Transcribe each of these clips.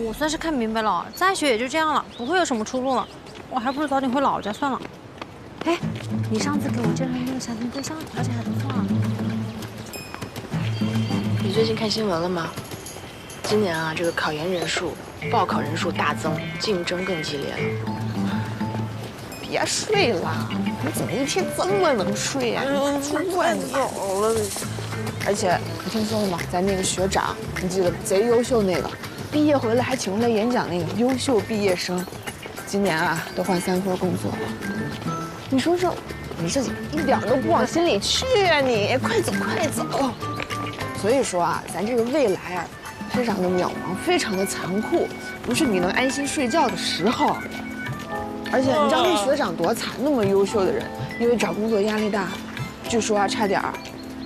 我算是看明白了，再学也就这样了，不会有什么出路了。我还不如早点回老家算了。哎，你上次给我介绍那个相亲对象，条件还不错啊。你最近看新闻了吗？今年啊，这个考研人数、报考人数大增，竞争更激烈了。别睡了，你怎么一天这么能睡呀？快走了。而且你听说了吗？咱那个学长，你记得贼优秀那个，毕业回来还请回来演讲那个优秀毕业生，今年啊都换3份工作了。你说说，你这一点都不往心里去啊你！快走快走。所以说啊，咱这个未来啊，非常的渺茫，非常的残酷，不是你能安心睡觉的时候。而且你知道那学长多惨，那么优秀的人，因为找工作压力大，据说啊差点儿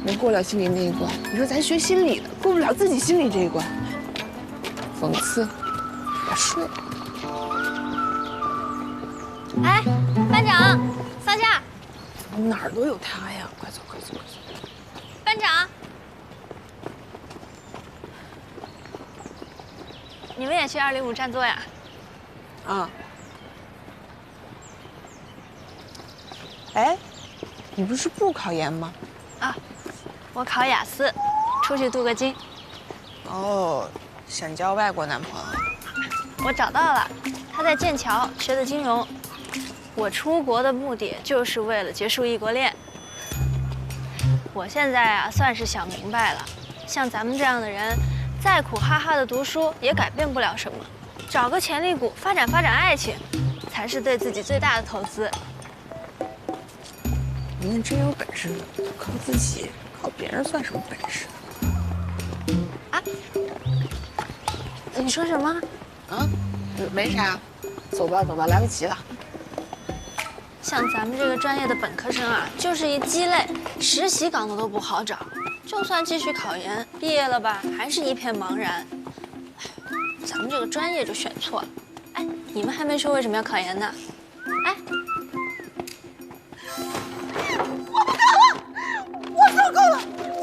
没过了心理那一关。你说咱学心理的过不了自己心里这一关，讽刺。别睡。哎，班长，桑夏，哪儿都有他呀！快走快走快走。班长，你们也去205占座呀？啊。哎，你不是不考研吗？啊，我考雅思，出去镀个金。哦，想交外国男朋友？我找到了，他在剑桥学的金融。我出国的目的就是为了结束异国恋。我现在啊，算是想明白了，像咱们这样的人，再苦哈哈的读书也改变不了什么，找个潜力股发展爱情，才是对自己最大的投资。你真有本事，靠自己，靠别人算什么本事？啊？你说什么？啊？没啥，走吧走吧，来不及了。像咱们这个专业的本科生啊，就是一鸡肋，实习岗的都不好找。就算继续考研，毕业了吧，还是一片茫然。咱们这个专业就选错了。哎，你们还没说为什么要考研呢？哎。我不考了，我受够了，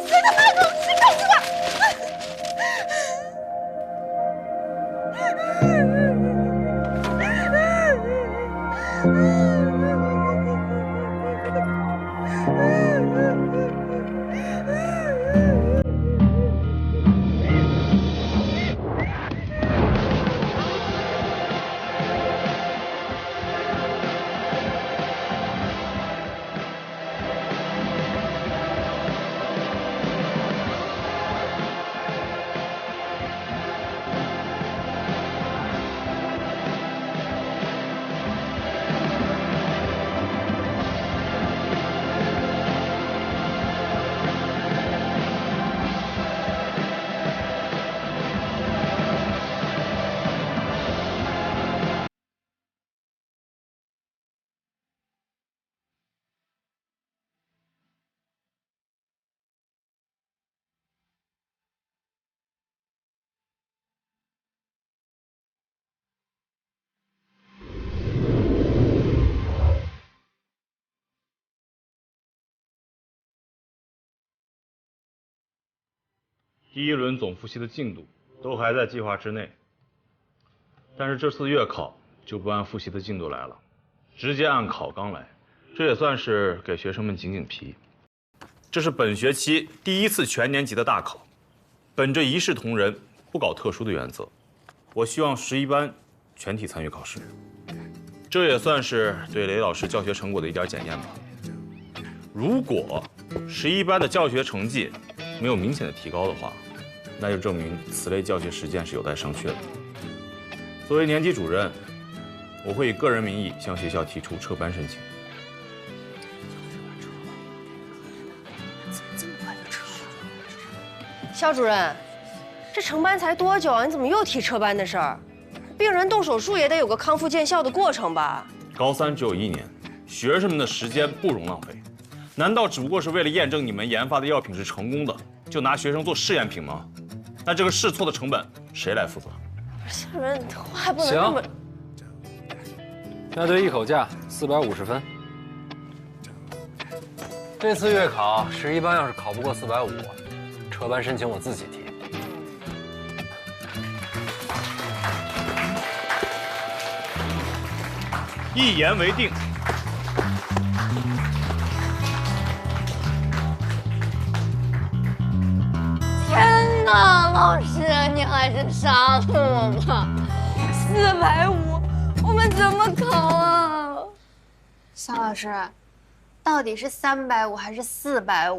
谁他妈给我去考去吧！第1轮总复习的进度都还在计划之内，但是这次月考就不按复习的进度来了，直接按考纲来，这也算是给学生们紧紧皮。这是本学期第1次全年级的大考，本着一视同仁、不搞特殊的原则，我希望11班全体参与考试，这也算是对雷老师教学成果的一点检验吧。如果11班的教学成绩没有明显的提高的话，那就证明此类教学实践是有待商榷的。作为年级主任，我会以个人名义向学校提出撤班申请。肖主任，这成班才多久啊？你怎么又提撤班的事儿？病人动手术也得有个康复见效的过程吧？高3只有1年，学生们的时间不容浪费。难道只不过是为了验证你们研发的药品是成功的，就拿学生做试验品吗？那这个试错的成本谁来负责？肖主任，话还不能这么……那对一口价450分。这次月考11班要是考不过450，撤班申请我自己提。一言为定。天哪，老师，你还是杀了我吧！450，我们怎么考啊？桑老师，到底是350还是450？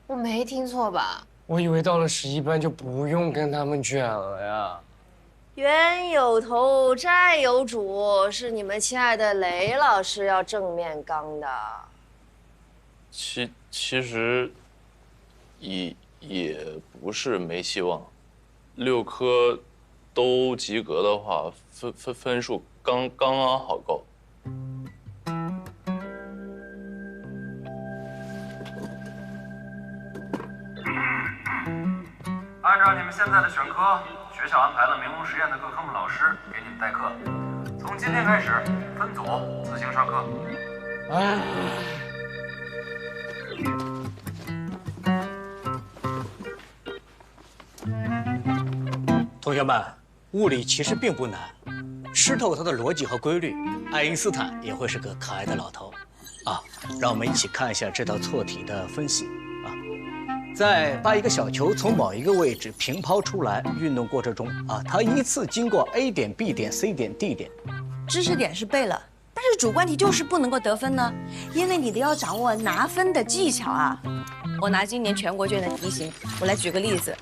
我没听错吧？我以为到了11班就不用跟他们卷了呀。冤有头债有主，是你们亲爱的雷老师要正面刚的。其实也不是没希望，6科都及格的话，分数刚刚好够。按照你们现在的选科，学校安排了明龙实验的各科目老师给你们代课，从今天开始分组自行上课。同学们，物理其实并不难，吃透它的逻辑和规律，爱因斯坦也会是个可爱的老头。让我们一起看一下这道错题的分析。在把一个小球从某一个位置平抛出来运动过程中，它依次经过 A 点、B 点、C 点、D 点。知识点是背了，但是主观题就是不能够得分呢，因为你得要掌握拿分的技巧啊。我拿今年全国卷的题型，我来举个例子。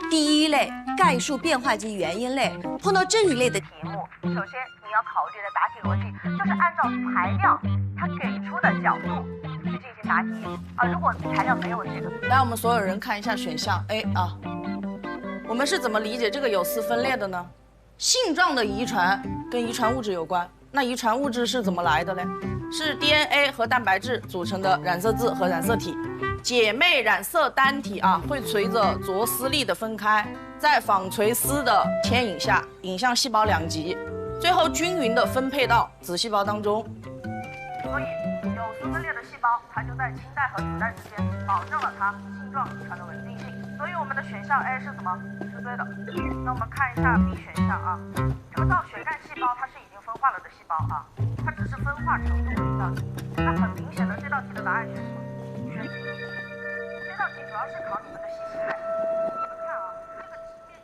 第一类概述变化及原因类，碰到这一类的题目，首先你要考虑的答题逻辑就是按照材料它给出的角度去进行答题啊。如果材料没有这个，来，我们所有人看一下选项 A 啊，我们是怎么理解这个有丝分裂的呢？性状的遗传跟遗传物质有关，那遗传物质是怎么来的嘞？是 DNA 和蛋白质组成的染色质和染色体。姐妹染色单体会随着着丝粒的分开，在纺锤丝的牵引下引向细胞两极，最后均匀地分配到子细胞当中。所以有丝分裂的细胞，它就在亲带和子带之间保证了它性状遗传的稳定性。所以我们的选项 A 是什么？是对的。那我们看一下 B 选项这个造血干细胞它是已经分化了的细胞它只是分化程度不一样。那很明显的这道题的答案选什么？选 B。这道题主要是考你们的信息概念。你们看这个直面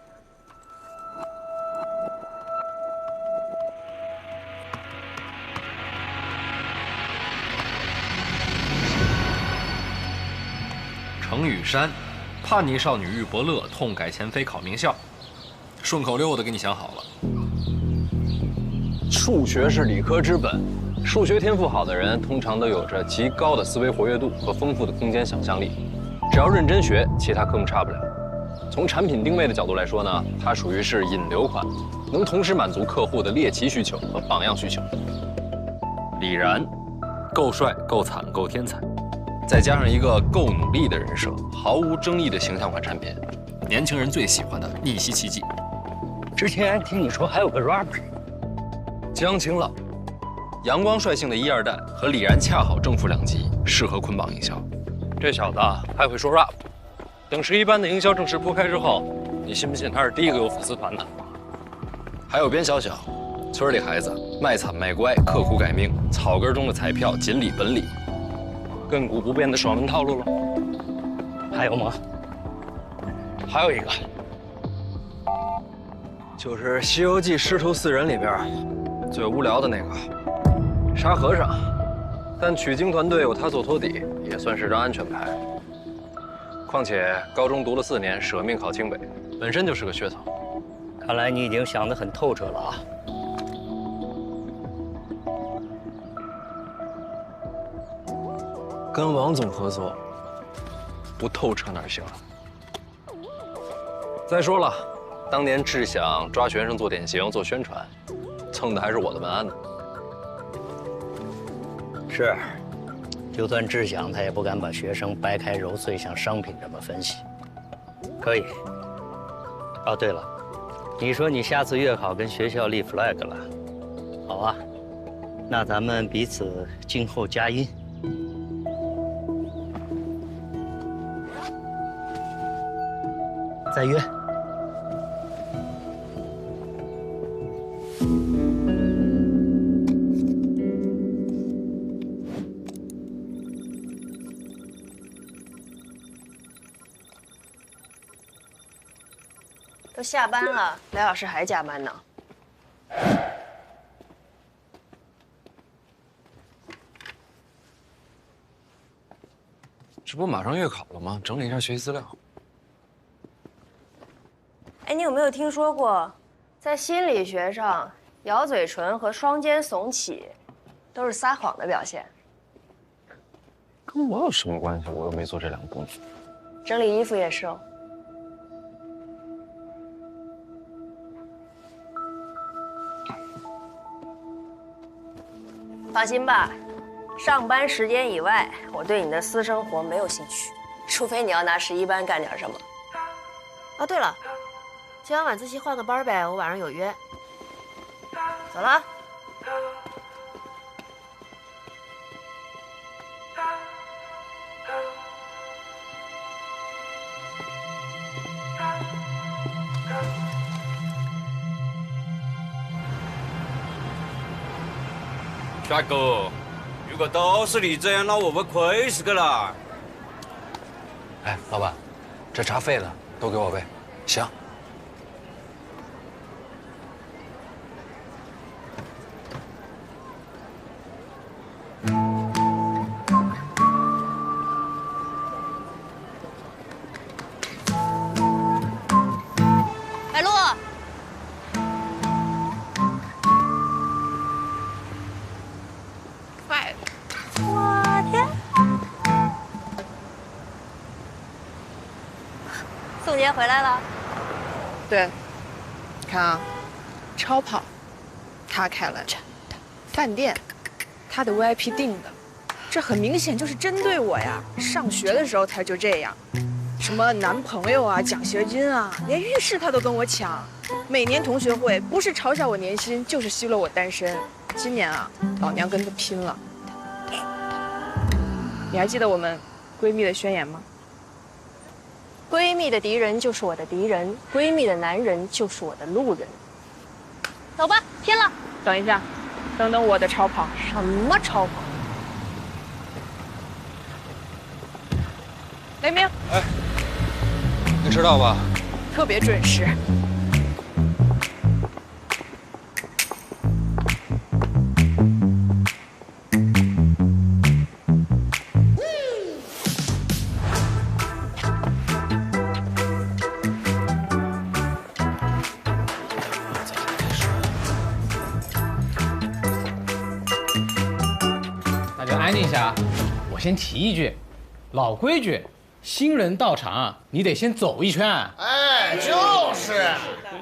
程雨山，叛逆少女玉伯乐痛改前非考名校，顺口溜我都给你想好了。数学是理科之本，数学天赋好的人通常都有着极高的思维活跃度和丰富的空间想象力。只要认真学，其他科目差不了。从产品定位的角度来说呢，它属于是引流款，能同时满足客户的猎奇需求和榜样需求。李然，够帅、够惨、够天才，再加上一个够努力的人设，毫无争议的形象化产品，年轻人最喜欢的逆袭奇迹。之前听你说还有个 rapper， 江晴朗，阳光率性的1、2代和李然恰好正负两极，适合捆绑营销。这小子还会说 rap， 等11班的营销正式铺开之后，你信不信他是第一个有粉丝团的？还有边小小，村里孩子卖惨卖乖，刻苦改命，草根中的彩票，锦鲤本鲤，亘古不变的爽文套路了。还有吗？还有一个，就是《西游记》师徒4人里边最无聊的那个沙和尚，但取经团队有他做托底，也算是张安全牌。况且高中读了4年，舍命考清北，本身就是个噱头。看来你已经想得很透彻了啊。跟王总合作，不透彻哪行啊？再说了，当年志想抓学生做典型、做宣传，蹭的还是我的文案呢。是，就算志想，他也不敢把学生掰开揉碎，像商品这么分析。可以。哦，对了，你说你下次月考跟学校立 flag 了，好啊，那咱们彼此静候佳音。再约。下班了，雷老师还加班呢。这不马上月考了吗？整理一下学习资料。哎，你有没有听说过，在心理学上，咬嘴唇和双肩耸起都是撒谎的表现？跟我有什么关系？我又没做这两个动作。整理衣服也是哦。放心吧，上班时间以外，我对你的私生活没有兴趣，除非你要拿11班干点什么。哦，对了，今晚晚自习换个班呗，我晚上有约。走了。帅哥，如果都是你这样，那我们亏死个了。哎，老板，这茶费的都给我备。行。白露。快！我天！宋杰回来了。对，看啊，超跑，他开了；饭店，他的 VIP 订的，这很明显就是针对我呀。上学的时候他就这样，什么男朋友啊、奖学金啊，连浴室他都跟我抢。每年同学会不是嘲笑我年薪，就是奚落我单身。今年啊，老娘跟他拼了。你还记得我们闺蜜的宣言吗？闺蜜的敌人就是我的敌人，闺蜜的男人就是我的路人。走吧，拼了！等一下，等等我的超跑。什么超跑？雷鸣，哎，你迟到吧？特别准时。安静一下，我先提一句，老规矩，新人到场你得先走一圈。哎，就是。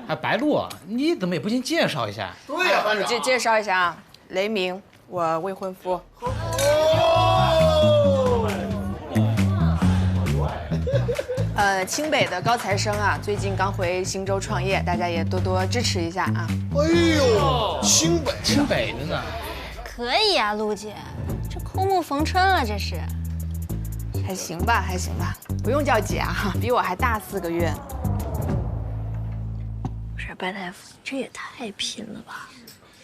哎，白露，你怎么也不先介绍一下？对呀，班长。介绍一下啊，雷鸣，我未婚夫。清北的高材生啊，最近刚回新州创业，大家也多多支持一下啊。哎呦，清北的呢？可以啊，陆姐，这枯木逢春了，这是。还行吧，还行吧，不用叫姐啊，比我还大4个月。不是白大夫，这也太拼了吧！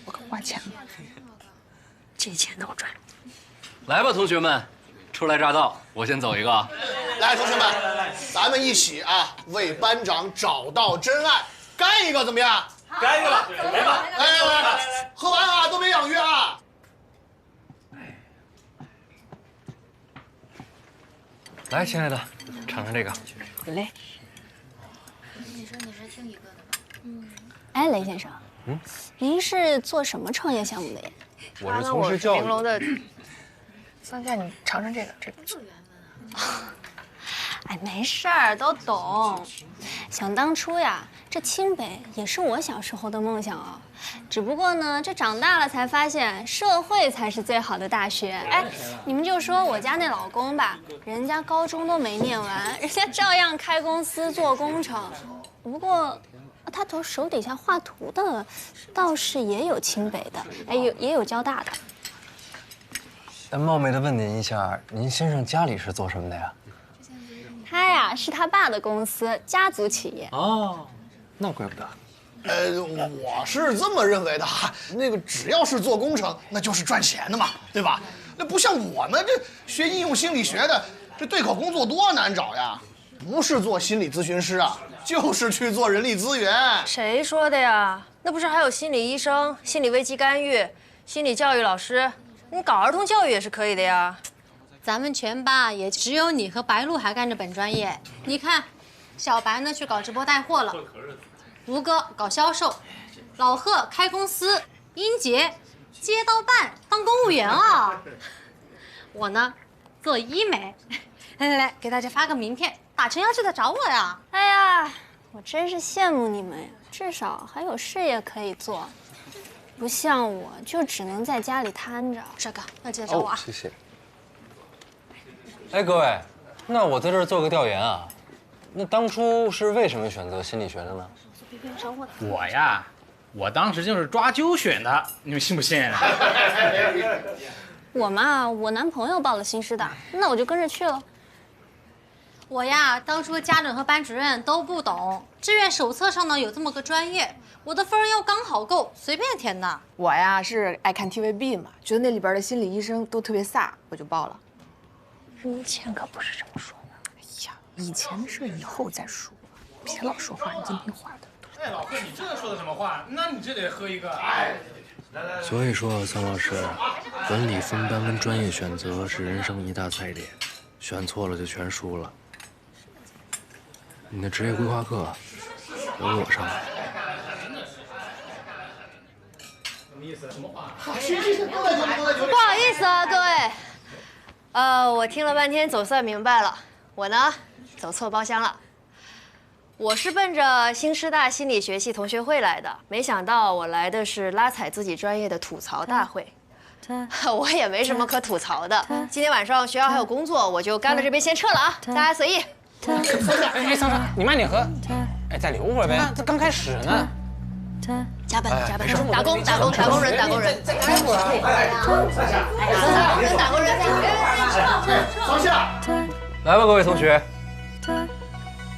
我可花钱了，这钱都赚。来吧，同学们，初来乍到，我先走一个。来，同学们，咱们一起啊，为班长找到真爱，干一个怎么样？干一个吧，来吧，来，喝完啊，都别养鱼啊。来，亲爱的，尝尝这个。好嘞。你是听一个的吗？哎，雷先生，您是做什么创业项目的呀？我是从事教育。玲珑的。桑夏，你尝尝这个，这个。哎，没事儿，都懂。想当初呀，这清北也是我小时候的梦想哦。只不过呢，这长大了才发现，社会才是最好的大学。哎，你们就说我家那老公吧，人家高中都没念完，人家照样开公司做工程。不过，他手底下画图的，倒是也有清北的，哎，也有交大的。冒昧的问您一下，您先生家里是做什么的呀？他呀是他爸的公司，家族企业。哦，那怪不得。我是这么认为的哈，那个只要是做工程，那就是赚钱的嘛，对吧？那不像我们这学应用心理学的，这对口工作多难找呀。不是做心理咨询师啊，就是去做人力资源。谁说的呀？那不是还有心理医生、心理危机干预、心理教育老师？你搞儿童教育也是可以的呀。咱们全班也只有你和白露还干着本专业。你看，小白呢去搞直播带货了，吴哥搞销售，老贺开公司，英杰街道办当公务员啊。我呢，做医美。来，给大家发个名片，打针要记得找我呀。哎呀，我真是羡慕你们呀，至少还有事业可以做，不像我就只能在家里瘫着。帅哥，要记得找我啊。谢谢。哎，各位，那我在这儿做个调研啊，那当初是为什么选择心理学的呢？我呀，我当时就是抓阄选的，你们信不信？我嘛，我男朋友报了新师大，那我就跟着去了。我呀，当初家长和班主任都不懂，志愿手册上呢有这么个专业，我的分又刚好够，随便填的。我呀是爱看 TVB 嘛，觉得那里边的心理医生都特别飒，我就报了。以前可不是这么说的。哎呀，以前的事以后再说，别老说话，你听听话的。哎，老贺，你这说的什么话？那你这得喝一个。哎，来。所以说，桑老师，文理分班跟专业选择是人生一大赛点，选错了就全输了。你的职业规划课由我上来。什么意思？什么话？不好意思啊，各位。我听了半天，总算明白了。我呢，走错包厢了。我是奔着新师大心理学系同学会来的，没想到我来的是拉踩自己专业的吐槽大会。我也没什么可吐槽的。今天晚上学校还有工作，我就干了这边先撤了啊，大家随意。哎，桑桑，你慢点喝。哎，再留会儿呗，这刚开始呢。加班，打工人。再来会儿啊！打工人。放下。来吧，各位同学，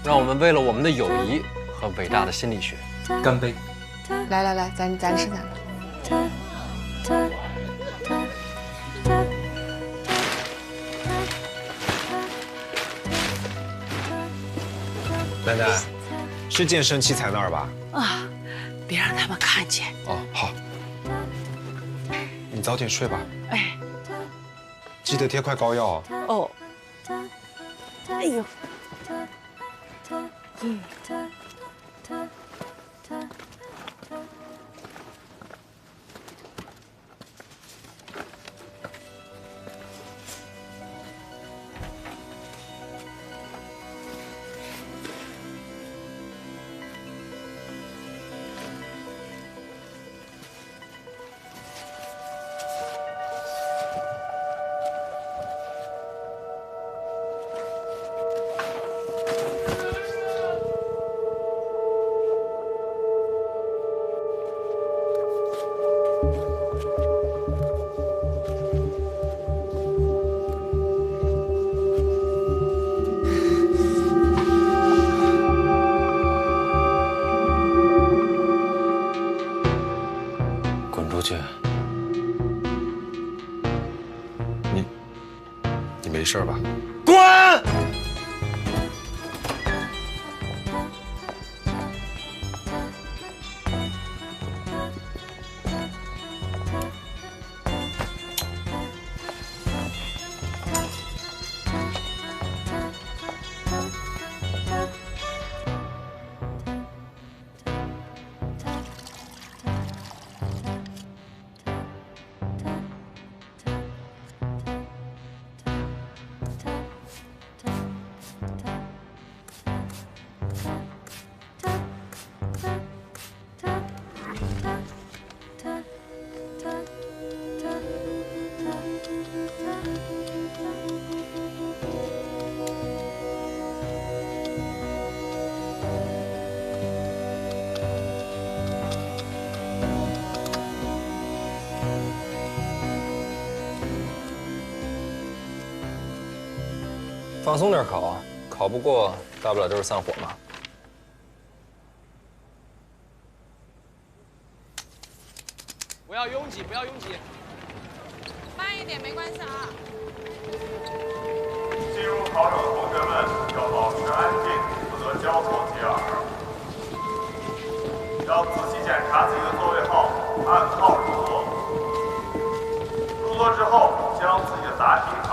让我们为了我们的友谊和伟大的心理学干杯！来，咱吃。奶奶，是健身器材那儿吧？啊，别让他们看见。哦，好。你早点睡吧。哎，记得贴块膏药。哦。哎呦。你没事吧？滚！放松点考，考不过大不了就是散伙嘛。不要拥挤，不要拥挤，慢一点没关系啊。进入考场的同学们，要保持安静，不得交头接耳。要仔细检查自己的座位号，按号入座。入座之后，将自己的答题卡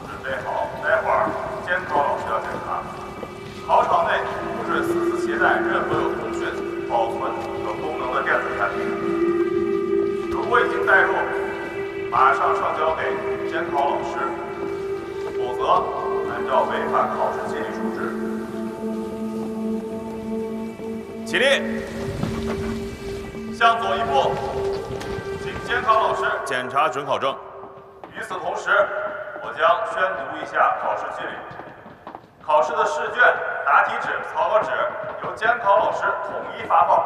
准备好，待会儿监考老师要检查。考场内不准私自携带任何有通讯、保存等功能的电子产品。如果已经带入，马上上交给监考老师，否则按照违反考试纪律处置。起立，向左一步，请监考老师检查准考证。与此同时，我将宣读一下考试纪律。考试的试卷、答题纸、草稿纸由监考老师统一发放，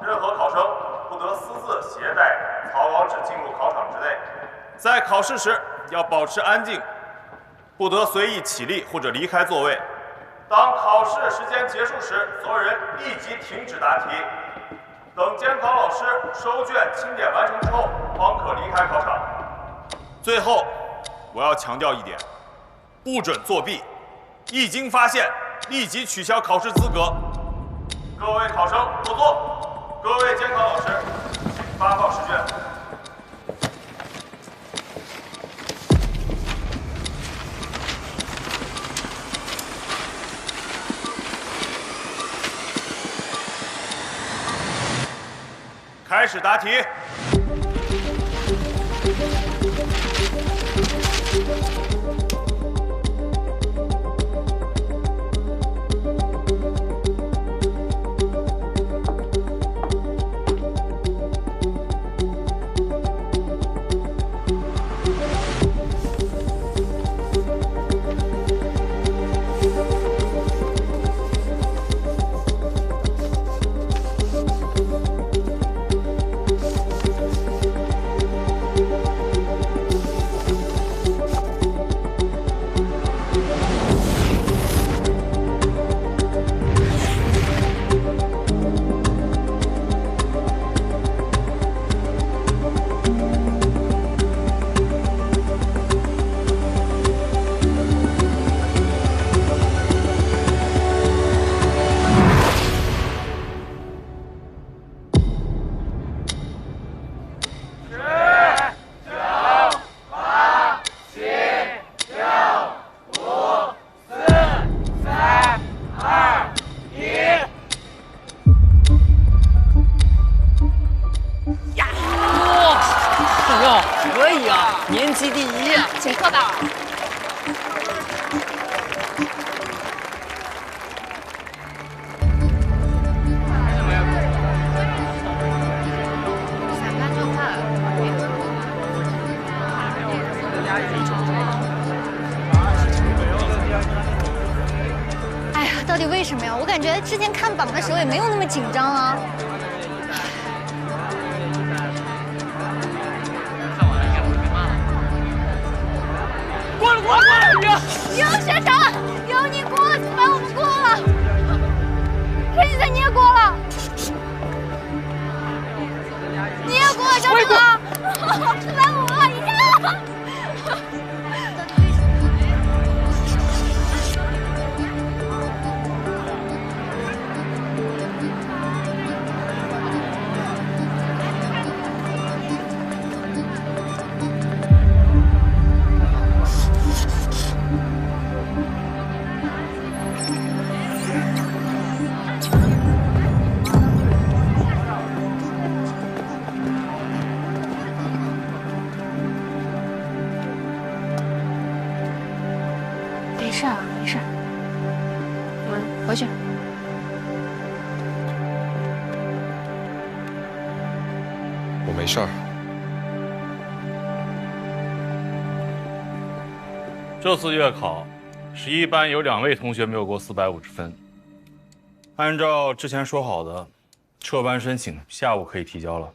任何考生不得私自携带草稿纸进入考场之内。在考试时要保持安静，不得随意起立或者离开座位。当考试时间结束时，所有人立即停止答题，等监考老师收卷清点完成之后，方可离开考场。最后，我要强调一点，不准作弊，一经发现，立即取消考试资格。各位考生落座，各位监考老师，请发放试卷。开始答题。哎呀，到底为什么呀？我感觉之前看榜的时候也没有那么紧张啊。过了，有学长，有你过了，400我们过了。现在你也过了，你也过了，小郑啊，450了，一下。没事啊，没事。回去。我没事儿。这次月考，11班有2位同学没有过450分。按照之前说好的，撤班申请下午可以提交了。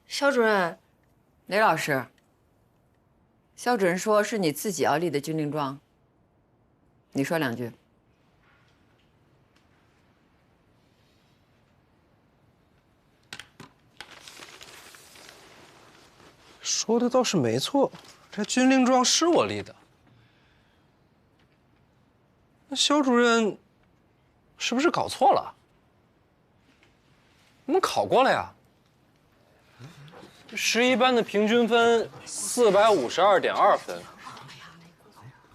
肖主任，雷老师，肖主任说是你自己要立的军令状，你说2句。说的倒是没错，这军令状是我立的。那肖主任是不是搞错了？我们考过了呀。11班的平均分452.2分。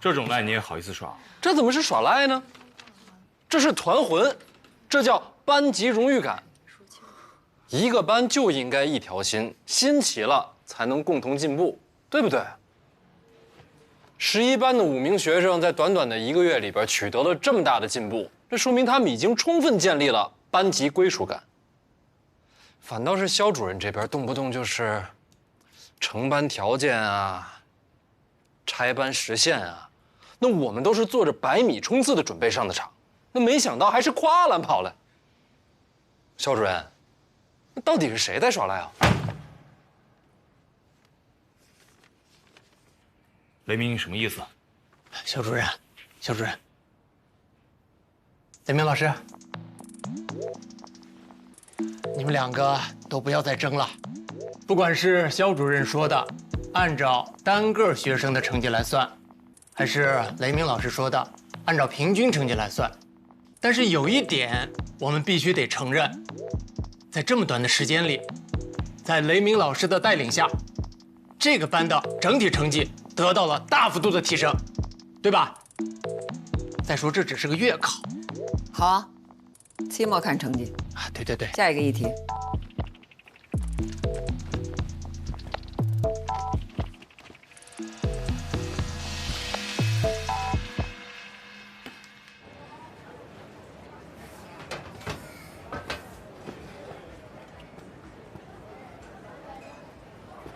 这种赖你也好意思耍？这怎么是耍赖呢？这是团魂，这叫班级荣誉感。一个班就应该一条心，心齐了才能共同进步，对不对？11班的5名学生在短短的1个月里边取得了这么大的进步，这说明他们已经充分建立了班级归属感。反倒是肖主任这边动不动就是成班条件啊、拆班实现啊，那我们都是做着100米冲刺的准备上的场，那没想到还是跨栏跑了。肖主任，那到底是谁在耍赖啊？雷鸣，你什么意思？肖主任，肖主任，雷鸣老师，你们2个都不要再争了。不管是肖主任说的按照单个学生的成绩来算，还是雷鸣老师说的按照平均成绩来算，但是有一点我们必须得承认，在这么短的时间里，在雷鸣老师的带领下，这个班的整体成绩得到了大幅度的提升，对吧？再说这只是个月考。好啊，期末看成绩。对对对。下一个议题。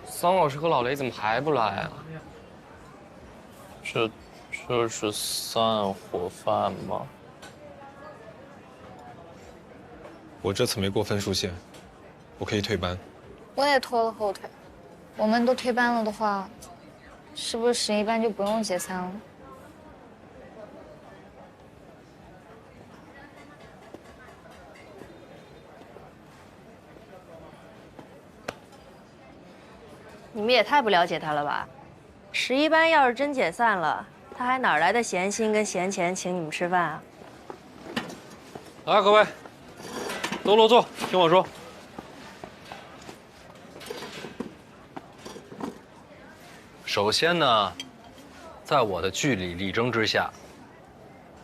桑老师和老雷怎么还不来啊？这是散伙饭吗？我这次没过分数线，我可以退班。我也拖了后腿。我们都退班了的话，是不是11班就不用解散了？你们也太不了解他了吧！11班要是真解散了，他还哪来的闲心跟闲钱请你们吃饭啊？来，各位，都落座，听我说。首先呢，在我的据理力争之下，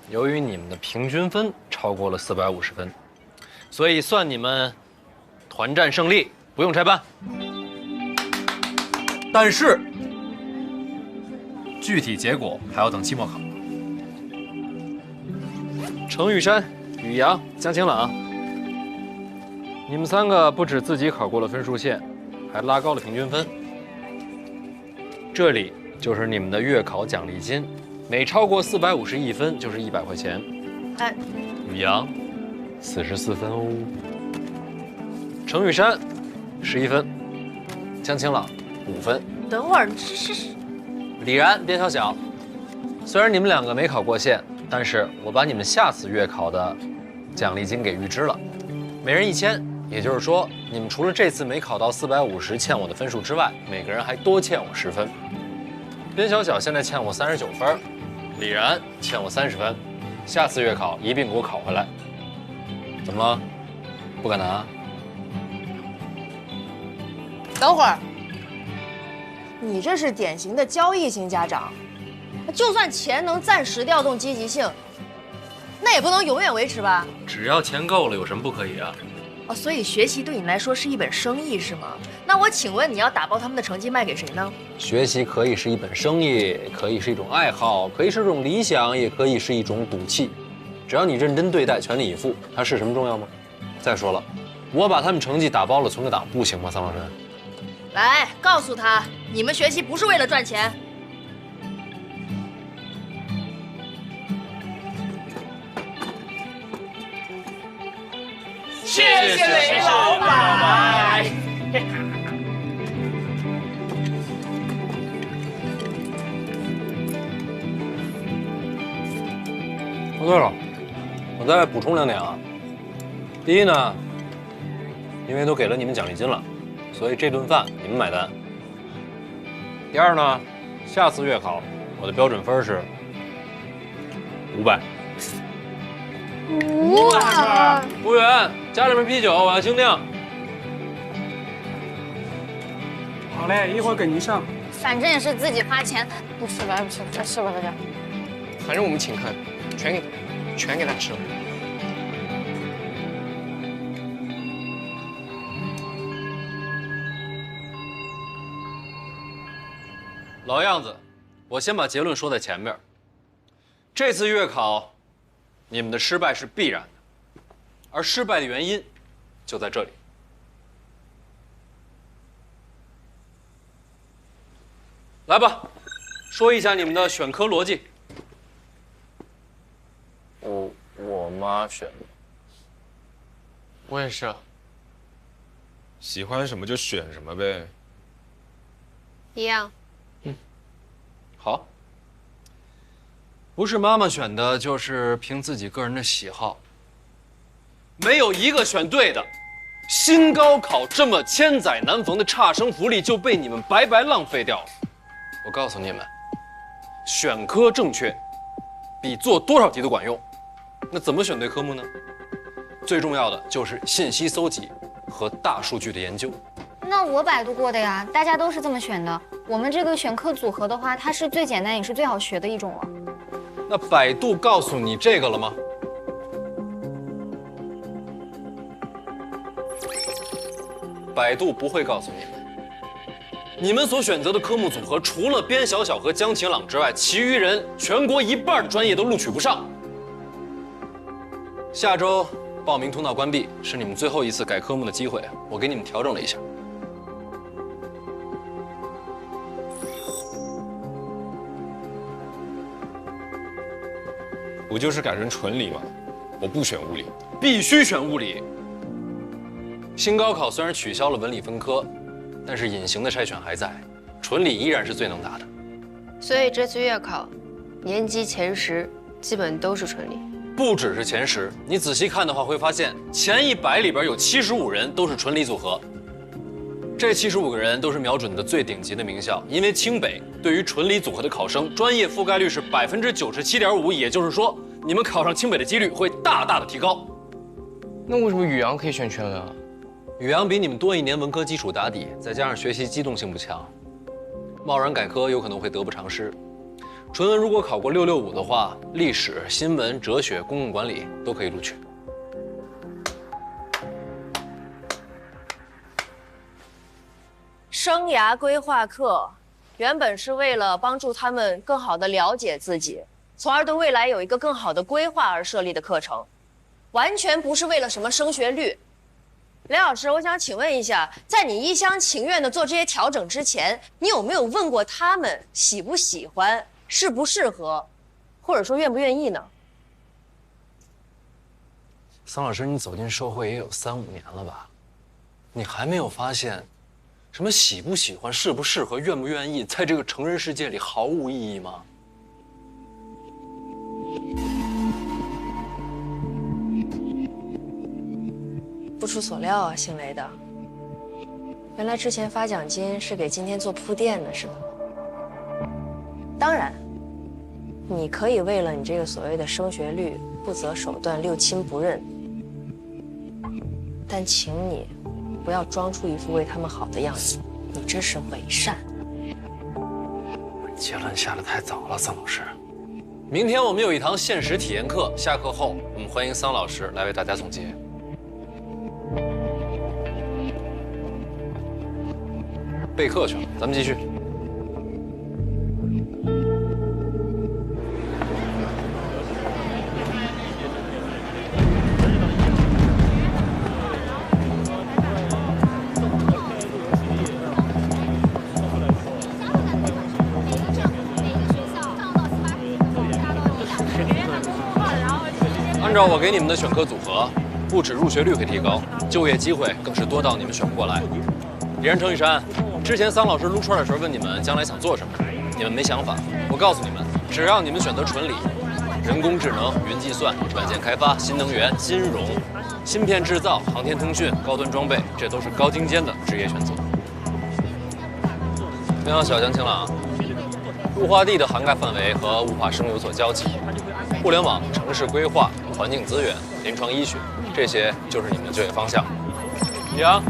由于你们的平均分超过了450分，所以算你们团战胜利，不用拆班。但是，具体结果还要等期末考。程雨山、宇阳、江晴朗，你们3个不止自己考过了分数线，还拉高了平均分。这里就是你们的月考奖励金，每超过451分就是100块钱。哎，宇阳，44分哦。程雨山，11分。江晴朗。5分。等会儿，这是李然，别小小。虽然你们2个没考过线，但是我把你们下次月考的奖励金给预支了，每人1000。也就是说，你们除了这次没考到450欠我的分数之外，每个人还多欠我10分。边小小现在欠我39分，李然欠我30分，下次月考一并给我考回来。怎么了？不敢拿？等会儿。你这是典型的交易型家长，就算钱能暂时调动积极性，那也不能永远维持吧？只要钱够了，有什么不可以啊？哦，所以学习对你来说是一本生意是吗？那我请问你要打包他们的成绩卖给谁呢？学习可以是一本生意，可以是一种爱好，可以是一种理想，也可以是一种赌气。只要你认真对待，全力以赴，它是什么重要吗？再说了，我把他们成绩打包了存个档，不行吗？桑老师。来，告诉他，你们学习不是为了赚钱。谢谢雷老板。哦，对了，我再补充2点啊。第一呢，因为都给了你们奖励金了，所以这顿饭你们买单。第二呢，下次月考我的标准分是500。哇！服务员，加2瓶啤酒，我要精酿。好嘞，一会儿给您上。反正也是自己花钱，不吃白不吃，再吃吧大家。反正我们请客，全给他吃了。老样子，我先把结论说在前面。这次月考，你们的失败是必然的，而失败的原因就在这里。来吧，说一下你们的选科逻辑。我妈选的。我也是。喜欢什么就选什么呗。一样。好，不是妈妈选的，就是凭自己个人的喜好，没有一个选对的。新高考这么千载难逢的差生福利就被你们白白浪费掉了。我告诉你们，选科正确比做多少题都管用。那怎么选对科目呢？最重要的就是信息搜集和大数据的研究。那我百度过的呀，大家都是这么选的。我们这个选科组合的话，它是最简单也是最好学的一种了。那百度告诉你这个了吗？百度不会告诉你们。你们所选择的科目组合，除了边小小和江晴朗之外，其余人全国1半的专业都录取不上。下周报名通道关闭，是你们最后一次改科目的机会，我给你们调整了一下。不就是改成纯理吗？我不选物理，必须选物理。新高考虽然取消了文理分科，但是隐形的筛选还在，纯理依然是最能打的。所以这次月考，年级前10基本都是纯理。不只是前10，你仔细看的话会发现，前100里边有75人都是纯理组合。这75个人都是瞄准的最顶级的名校，因为清北对于纯理组合的考生专业覆盖率是97.5%，也就是说，你们考上清北的几率会大大的提高。那为什么宇阳可以选全文啊？宇阳比你们多1年文科基础打底，再加上学习机动性不强，贸然改科有可能会得不偿失。纯文如果考过665的话，历史、新闻、哲学、公共管理都可以录取。生涯规划课原本是为了帮助他们更好地了解自己，从而对未来有一个更好的规划而设立的课程，完全不是为了什么升学率。雷老师，我想请问一下，在你一厢情愿地做这些调整之前，你有没有问过他们喜不喜欢、适不适合，或者说愿不愿意呢？桑老师，你走进社会也有3、5年了吧？你还没有发现，什么喜不喜欢、适不适合、愿不愿意，在这个成人世界里毫无意义吗？不出所料啊，姓雷的，原来之前发奖金是给今天做铺垫的，是吧？当然，你可以为了你这个所谓的升学率不择手段、六亲不认，但请你不要装出一副为他们好的样子，你这是伪善。结论下得太早了，桑老师。明天我们有一堂现实体验课，下课后我们欢迎桑老师来为大家总结。备课去了，咱们继续。按照我给你们的选科组合，不止入学率会提高，就业机会更是多到你们选不过来。李然、程雨山，之前桑老师撸串的时候问你们将来想做什么，你们没想法。我告诉你们，只要你们选择纯理，人工智能、云计算、软件开发、新能源、金融、芯片制造、航天通讯、高端装备，这都是高精尖的职业选择。你好，小江晴朗，雾化地的涵盖范围和雾化生有所交集，互联网、城市规划、环境资源、临床医学，这些就是你们的就业方向。李阳，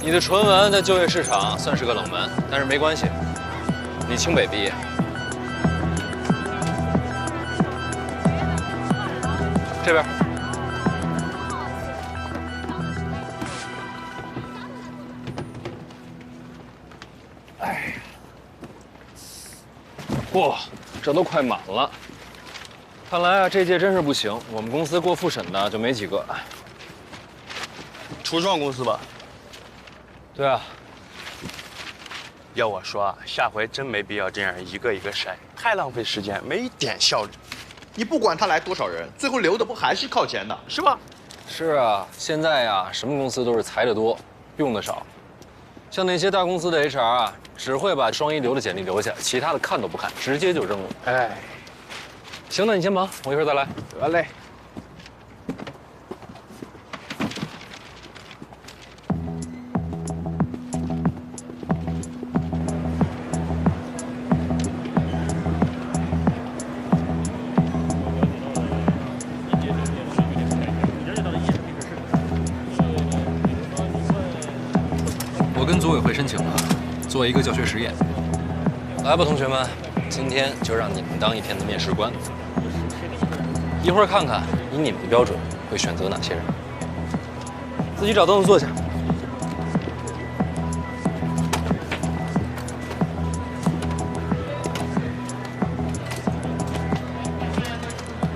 你的纯文在就业市场算是个冷门，但是没关系，你清北毕业。这边。哎，哇，这都快满了。看来啊，这届真是不行，我们公司过复审的就没几个。初创公司吧？对啊。要我说啊，下回真没必要这样一个一个筛，太浪费时间，没一点效率。你不管他来多少人，最后留的不还是靠前的，是吧？是啊，现在呀，什么公司都是裁的多，用的少。像那些大公司的 HR 啊，只会把双一流的简历留下，其他的看都不看，直接就扔了。哎，行，那你先忙，我一会儿再来。得嘞。我跟组委会申请了，做一个教学实验。来吧，同学们，今天就让你们当一天的面试官。一会儿看看以你们的标准会选择哪些人。自己找凳子坐下。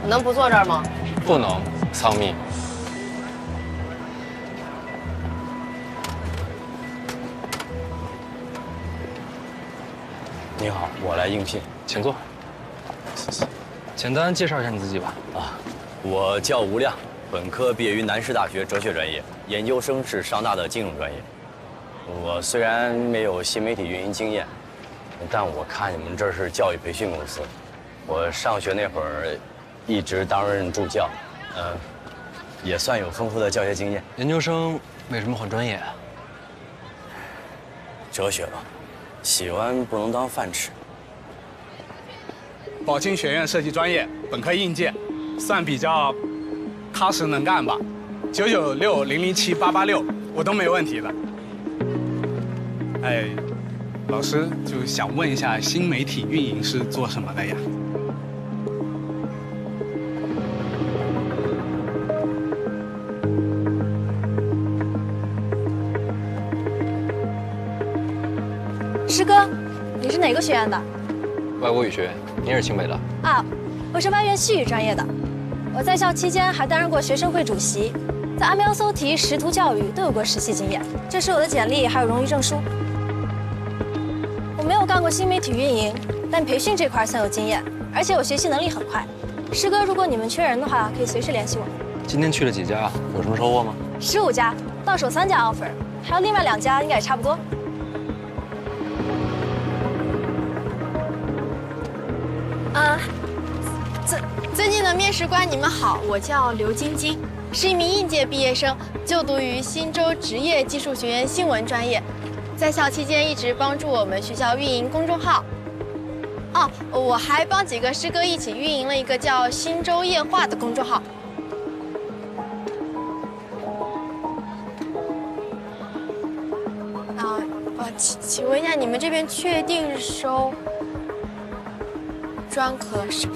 能不坐这儿吗？不能，仓密。你好，我来应聘，请坐。简单介绍一下你自己吧。我叫吴亮，本科毕业于南师大学哲学专业，研究生是商大的金融专业。我虽然没有新媒体运营经验，但我看你们这是教育培训公司。我上学那会儿一直担任助教，也算有丰富的教学经验。研究生为什么换专业啊？哲学吧。喜欢不能当饭吃。宝清学院设计专业，本科应届，算比较踏实能干吧。996、007、886我都没问题的。哎，老师就想问一下，新媒体运营是做什么的呀？师哥，你是哪个学院的？外国语学院，你也是清北的？啊，我是外院西语专业的。我在校期间还担任过学生会主席，在阿喵搜题、识图教育都有过实习经验。这是我的简历，还有荣誉证书。我没有干过新媒体运营，但培训这块算有经验，而且我学习能力很快。师哥，如果你们缺人的话，可以随时联系我。今天去了几家，有什么收获吗？15家，到手3家 offer， 还有另外2家应该也差不多。最近的面试官你们好，我叫刘晶晶，是一名应届毕业生，就读于新州职业技术学院新闻专业，在校期间一直帮助我们学校运营公众号。哦，我还帮几个师哥一起运营了一个叫新州夜话的公众号。请问一下，你们这边确定收专科生？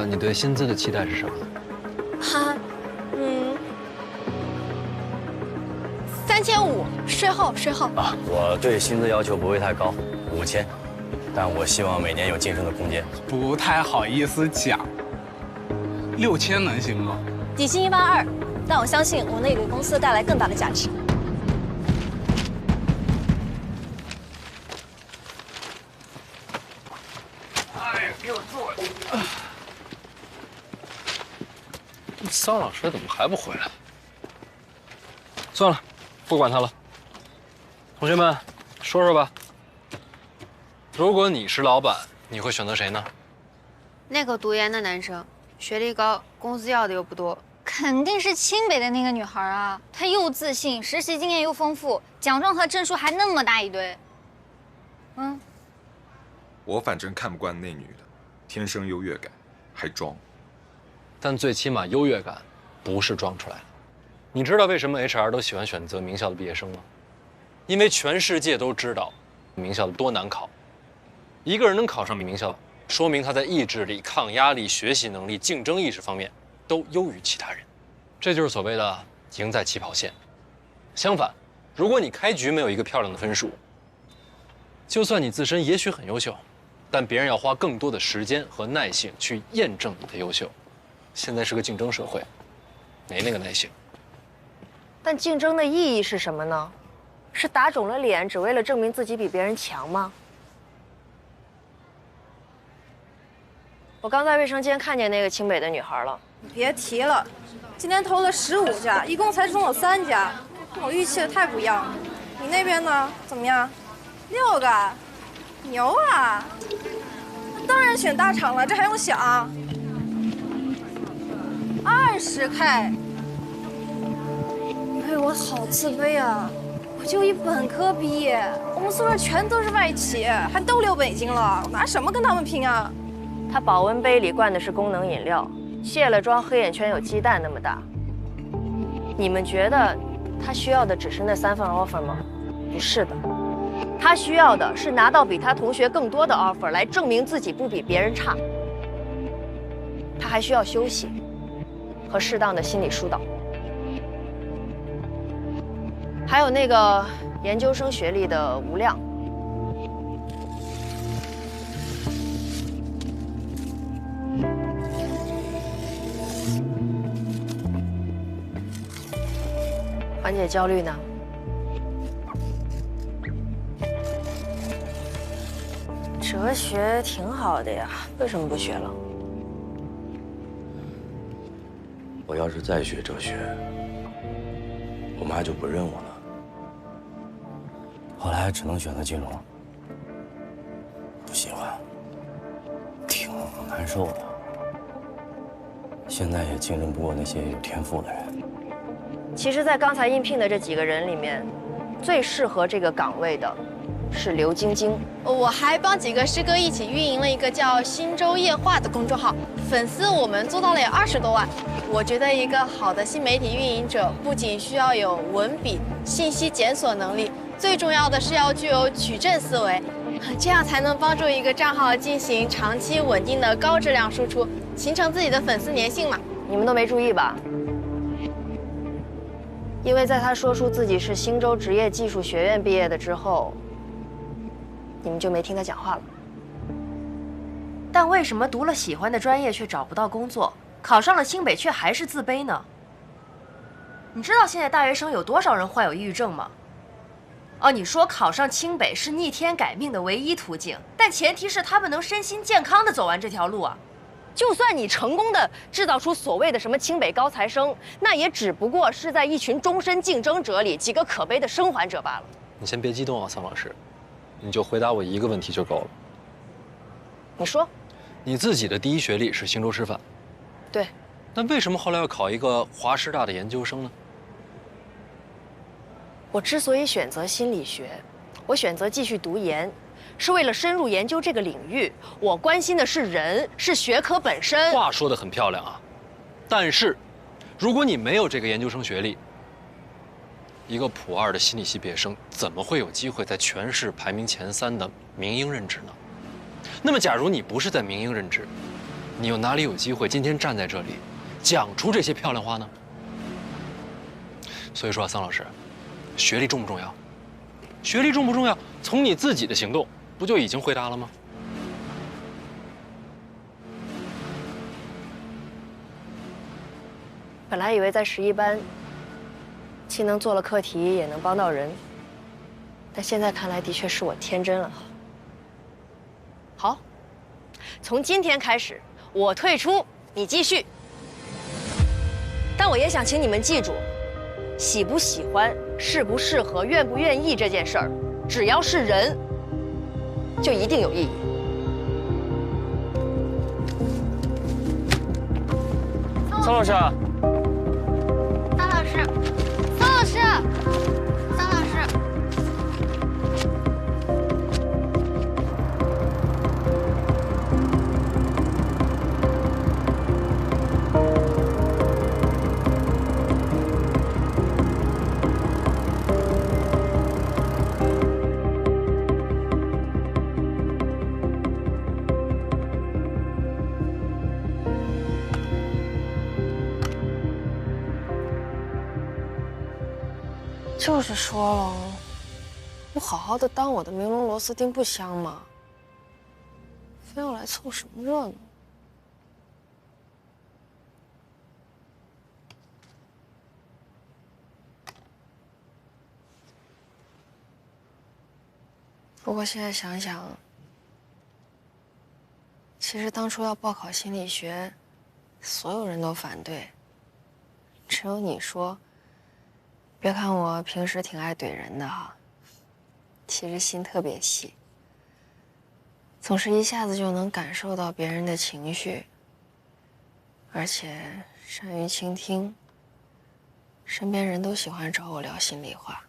你对薪资的期待是什么？哈，3500，税后。啊，我对薪资要求不会太高，5000，但我希望每年有晋升的空间。不太好意思讲，6000能行吗？底薪12000，但我相信我能给公司带来更大的价值。桑老师怎么还不回来？算了，不管他了。同学们，说说吧。如果你是老板，你会选择谁呢？那个读研的男生，学历高，工资要的又不多，肯定是清北的那个女孩啊！她又自信，实习经验又丰富，奖状和证书还那么大一堆。我反正看不惯那女的，天生优越感，还装。但最起码优越感不是装出来的。你知道为什么 HR 都喜欢选择名校的毕业生吗？因为全世界都知道名校的多难考。一个人能考上名校，说明他在意志力、抗压力、学习能力、竞争意识方面都优于其他人。这就是所谓的赢在起跑线。相反，如果你开局没有一个漂亮的分数，就算你自身也许很优秀，但别人要花更多的时间和耐性去验证你的优秀。现在是个竞争社会，没那个耐性。但竞争的意义是什么呢？是打肿了脸，只为了证明自己比别人强吗？我刚在卫生间看见那个清北的女孩了。别提了，今天投了15家，一共才中了3家，跟我预期的太不一样了。你那边呢？怎么样？6个，牛啊！那当然选大厂了，这还用想？20K， 哎，我好自卑啊！我就一本科毕业，我们宿舍全都是外企，还都留北京了，我拿什么跟他们拼啊？他保温杯里灌的是功能饮料，卸了妆黑眼圈有鸡蛋那么大。你们觉得他需要的只是那3份 offer 吗？不是的，他需要的是拿到比他同学更多的 offer 来证明自己不比别人差。他还需要休息和适当的心理疏导。还有那个研究生学历的吴亮。缓解焦虑呢？哲学挺好的呀，为什么不学了？我要是再学哲学，我妈就不认我了。后来只能选择金融，不喜欢，挺难受的。现在也竞争不过那些有天赋的人。其实，在刚才应聘的这几个人里面，最适合这个岗位的是刘晶晶。我还帮几个师哥一起运营了一个叫“新洲夜话”的公众号，粉丝我们做到了有20多万。我觉得一个好的新媒体运营者，不仅需要有文笔、信息检索能力，最重要的是要具有矩阵思维，这样才能帮助一个账号进行长期稳定的高质量输出，形成自己的粉丝粘性嘛。你们都没注意吧？因为在他说出自己是新洲职业技术学院毕业的之后，你们就没听他讲话了。但为什么读了喜欢的专业却找不到工作，考上了清北却还是自卑呢？你知道现在大学生有多少人患有抑郁症吗？哦，你说考上清北是逆天改命的唯一途径，但前提是他们能身心健康的走完这条路啊。就算你成功的制造出所谓的什么清北高材生，那也只不过是在一群终身竞争者里几个可悲的生还者罢了。你先别激动啊，桑老师，你就回答我一个问题就够了。你说，你自己的第一学历是新洲师范，对，那为什么后来要考一个华师大的研究生呢？我之所以选择心理学，我选择继续读研，是为了深入研究这个领域。我关心的是人，是学科本身。话说得很漂亮啊，但是，如果你没有这个研究生学历，一个普2的心理系毕业生怎么会有机会在全市排名前3的明英任职呢？那么，假如你不是在明英任职，你又哪里有机会今天站在这里，讲出这些漂亮话呢？所以说啊，桑老师，学历重不重要？学历重不重要？从你自己的行动不就已经回答了吗？本来以为在11班，既能做了课题，也能帮到人，但现在看来，的确是我天真了。好，从今天开始，我退出，你继续。但我也想请你们记住，喜不喜欢、适不适合、愿不愿意这件事儿，只要是人，就一定有意义。桑老师，桑老师，桑老师，桑老师。就是说了，我好好的当我的鸣龙螺丝钉不香吗？非要来凑什么热闹？不过现在想想，其实当初要报考心理学，所有人都反对，只有你说。别看我平时挺爱怼人的哈，其实心特别细，总是一下子就能感受到别人的情绪，而且善于倾听。身边人都喜欢找我聊心里话。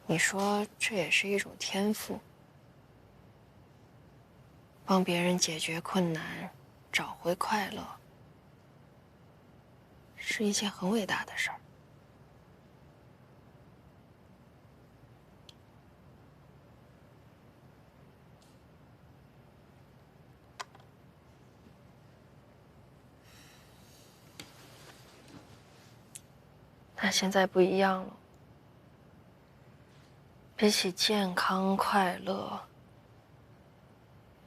你说这也是一种天赋，帮别人解决困难，找回快乐。是一件很伟大的事儿。但现在不一样了，比起健康快乐、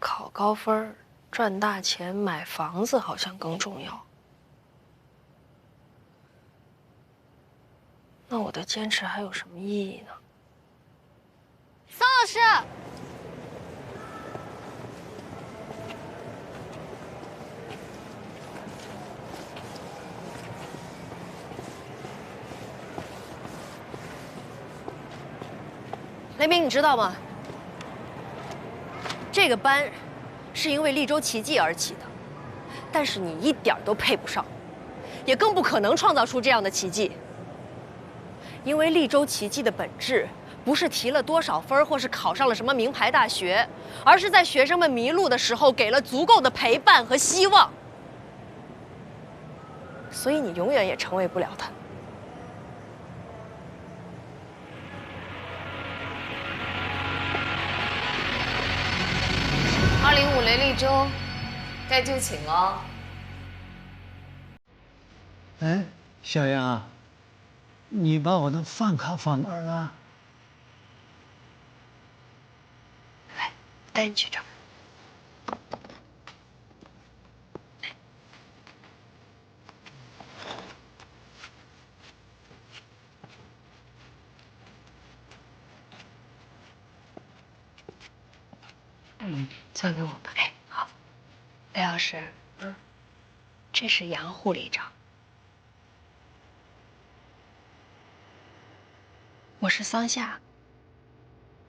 考高分、赚大钱、买房子，好像更重要。那我的坚持还有什么意义呢？桑老师，雷鸣，你知道吗？这个班是因为利州奇迹而起的，但是你一点都配不上，也更不可能创造出这样的奇迹。因为利州奇迹的本质不是提了多少分，或是考上了什么名牌大学，而是在学生们迷路的时候给了足够的陪伴和希望。所以你永远也成为不了他。205雷利州，该就寝了。哎，小杨，你把我的饭卡放哪儿了？来，带你去找。交给我吧。哎，好。雷老师，这是杨护理长。我是桑夏，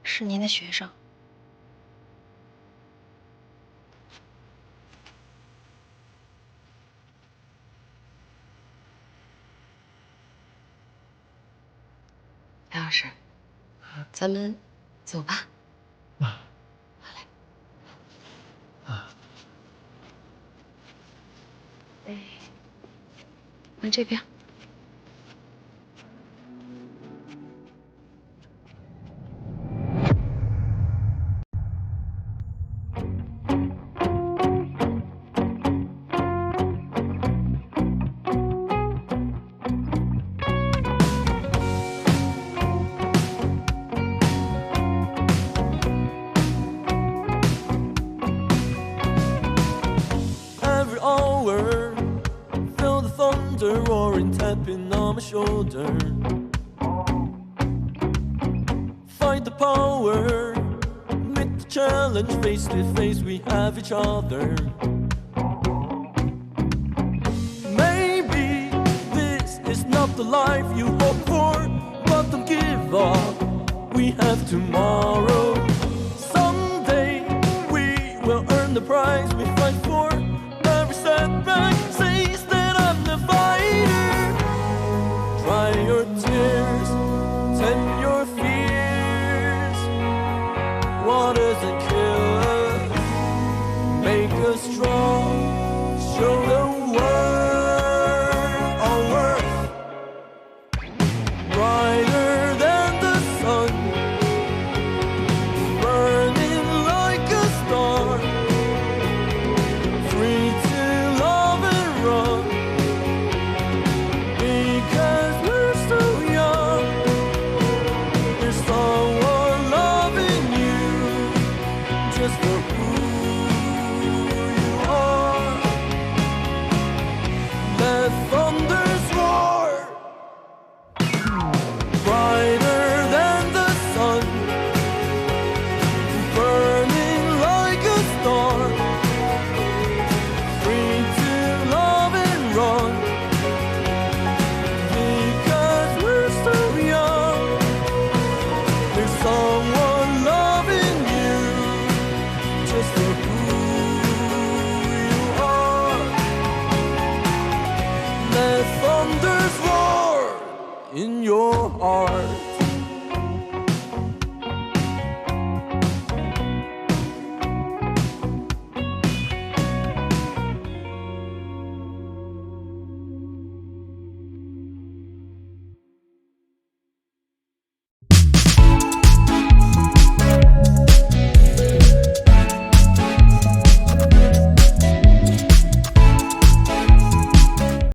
是您的学生。雷老师，咱们走吧。往这边。Every hour, feel the thunder roaring, tapping on my shoulder. Fight the power, meet the challenge, face to face we have each other. Maybe this is not the life you hope for, but don't give up, we have tomorrow. Someday we will earn the prize we fight for. Every setback says that I'm the fighter. Dry your tears, tend your fears. What doesn't kill us, make us strong. Show the world our worth. Brighter than the sun, burning like a star. Free to love and thunders roar in your heart.